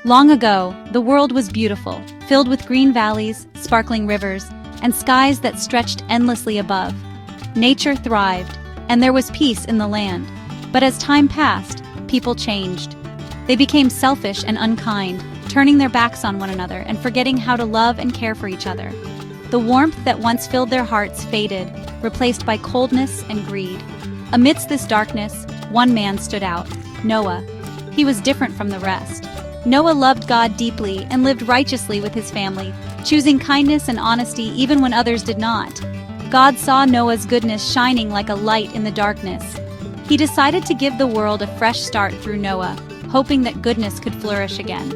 Long ago, the world was beautiful, filled with green valleys, sparkling rivers, and skies that stretched endlessly above. Nature thrived, and there was peace in the land. But as time passed, people changed. They became selfish and unkind, turning their backs on one another and forgetting how to love and care for each other. The warmth that once filled their hearts faded, replaced by coldness and greed. Amidst this darkness, one man stood out, Noah. He was different from the rest. Noah loved God deeply and lived righteously with his family, choosing kindness and honesty even when others did not. God saw Noah's goodness shining like a light in the darkness. He decided to give the world a fresh start through Noah, hoping that goodness could flourish again.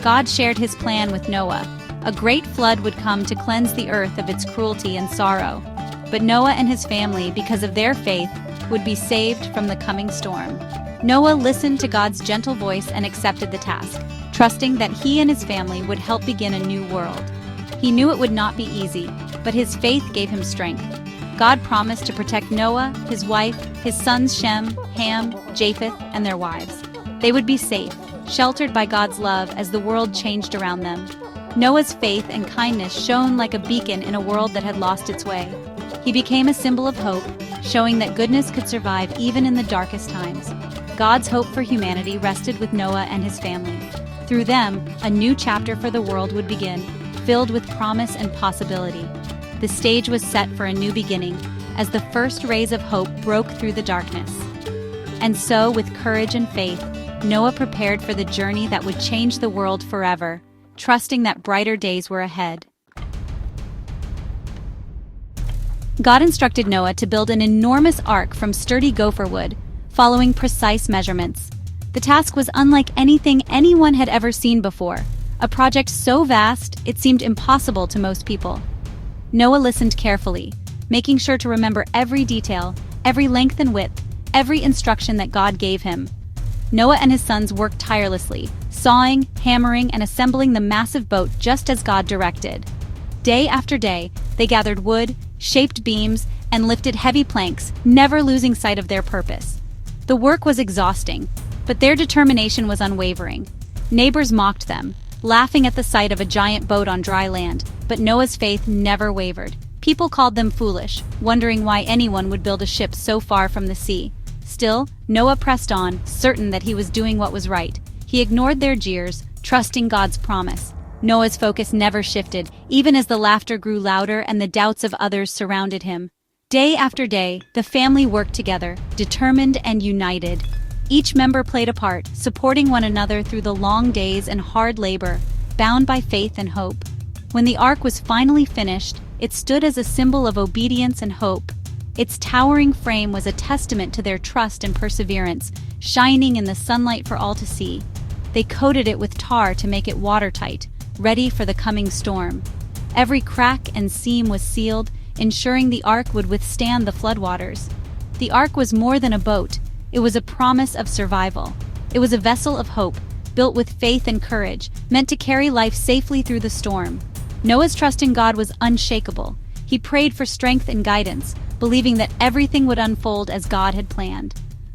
God shared his plan with Noah. A great flood would come to cleanse the earth of its cruelty and sorrow. But Noah and his family, because of their faith, would be saved from the coming storm. Noah listened to God's gentle voice and accepted the task, trusting that he and his family would help begin a new world. He knew it would not be easy, but his faith gave him strength. God promised to protect Noah, his wife, his sons Shem, Ham, Japheth, and their wives. They would be safe, sheltered by God's love as the world changed around them. Noah's faith and kindness shone like a beacon in a world that had lost its way. He became a symbol of hope, showing that goodness could survive even in the darkest times. God's hope for humanity rested with Noah and his family. Through them, a new chapter for the world would begin, filled with promise and possibility. The stage was set for a new beginning, as the first rays of hope broke through the darkness. And so, with courage and faith, Noah prepared for the journey that would change the world forever, trusting that brighter days were ahead. God instructed Noah to build an enormous ark from sturdy gopher wood, following precise measurements. The task was unlike anything anyone had ever seen before, a project so vast it seemed impossible to most people. Noah listened carefully, making sure to remember every detail, every length and width, every instruction that God gave him. Noah and his sons worked tirelessly, sawing, hammering, and assembling the massive boat just as God directed. Day after day, they gathered wood, shaped beams, and lifted heavy planks, never losing sight of their purpose. The work was exhausting, but their determination was unwavering. Neighbors mocked them, laughing at the sight of a giant boat on dry land, but Noah's faith never wavered. People called them foolish, wondering why anyone would build a ship so far from the sea. Still, Noah pressed on, certain that he was doing what was right. He ignored their jeers, trusting God's promise. Noah's focus never shifted, even as the laughter grew louder and the doubts of others surrounded him. Day after day, the family worked together, determined and united. Each member played a part, supporting one another through the long days and hard labor, bound by faith and hope. When the ark was finally finished, it stood as a symbol of obedience and hope. Its towering frame was a testament to their trust and perseverance, shining in the sunlight for all to see. They coated it with tar to make it watertight, ready for the coming storm. Every crack and seam was sealed, ensuring the ark would withstand the floodwaters. The ark was more than a boat. It was a promise of survival. It was a vessel of hope, built with faith and courage, meant to carry life safely through the storm. Noah's trust in God was unshakable. He prayed for strength and guidance, believing that everything would unfold as God had planned.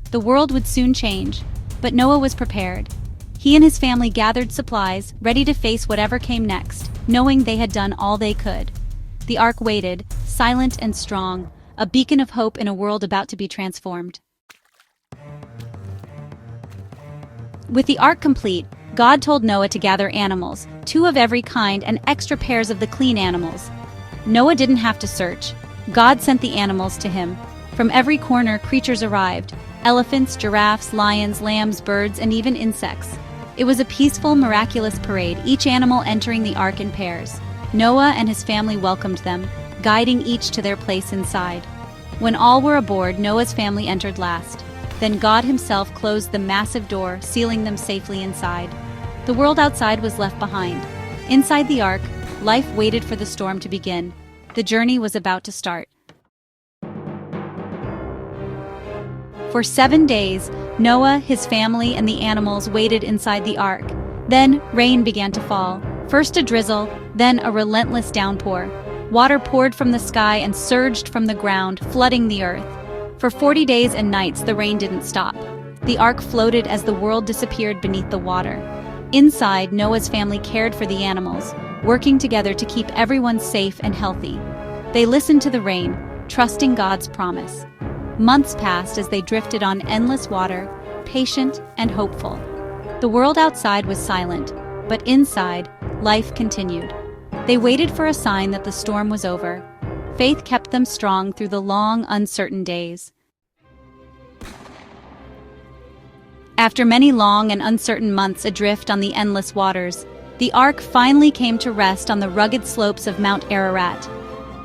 The world would soon change, but Noah was prepared. He and his family gathered supplies, ready to face whatever came next, knowing they had done all they could. The ark waited, silent and strong, a beacon of hope in a world about to be transformed. With the ark complete, God told Noah to gather animals, 2 of every kind and extra pairs of the clean animals. Noah didn't have to search. God sent the animals to him. From every corner, creatures arrived: elephants, giraffes, lions, lambs, birds, and even insects. It was a peaceful, miraculous parade, each animal entering the ark in pairs. Noah and his family welcomed them, guiding each to their place inside. When all were aboard, Noah's family entered last. Then God himself closed the massive door, sealing them safely inside. The world outside was left behind. Inside the ark, life waited for the storm to begin. The journey was about to start. For 7 days, Noah, his family, and the animals waited inside the ark. Then rain began to fall. First a drizzle, then a relentless downpour. Water poured from the sky and surged from the ground, flooding the earth. For 40 days and nights, the rain didn't stop. The ark floated as the world disappeared beneath the water. Inside, Noah's family cared for the animals, working together to keep everyone safe and healthy. They listened to the rain, trusting God's promise. Months passed as they drifted on endless water, patient and hopeful. The world outside was silent, but inside, life continued. They waited for a sign that the storm was over. Faith kept them strong through the long, uncertain days. After many long and uncertain months adrift on the endless waters, the ark finally came to rest on the rugged slopes of Mount Ararat.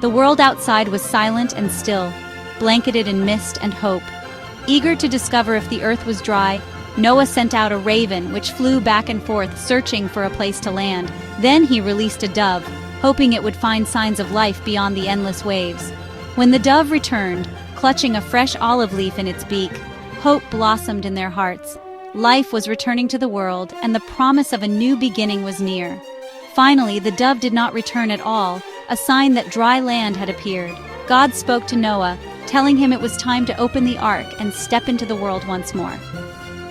The world outside was silent and still, blanketed in mist and hope. Eager to discover if the earth was dry, Noah sent out a raven which flew back and forth searching for a place to land. Then he released a dove, hoping it would find signs of life beyond the endless waves. When the dove returned, clutching a fresh olive leaf in its beak, hope blossomed in their hearts. Life was returning to the world, and the promise of a new beginning was near. Finally, the dove did not return at all, a sign that dry land had appeared. God spoke to Noah, telling him it was time to open the ark and step into the world once more.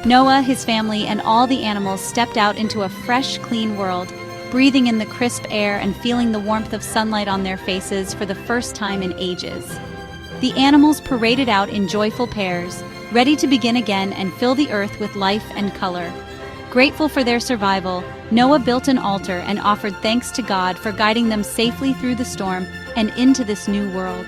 Noah, his family, and all the animals stepped out into a fresh, clean world, breathing in the crisp air and feeling the warmth of sunlight on their faces for the first time in ages. The animals paraded out in joyful pairs, ready to begin again and fill the earth with life and color. Grateful for their survival, Noah built an altar and offered thanks to God for guiding them safely through the storm and into this new world.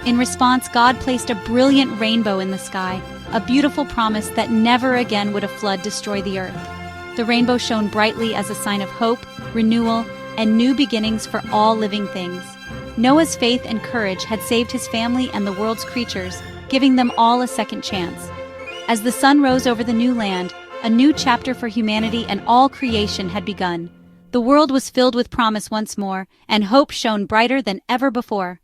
In response, God placed a brilliant rainbow in the sky, a beautiful promise that never again would a flood destroy the earth. The rainbow shone brightly as a sign of hope, renewal, and new beginnings for all living things. Noah's faith and courage had saved his family and the world's creatures, giving them all a second chance. As the sun rose over the new land, a new chapter for humanity and all creation had begun. The world was filled with promise once more, and hope shone brighter than ever before.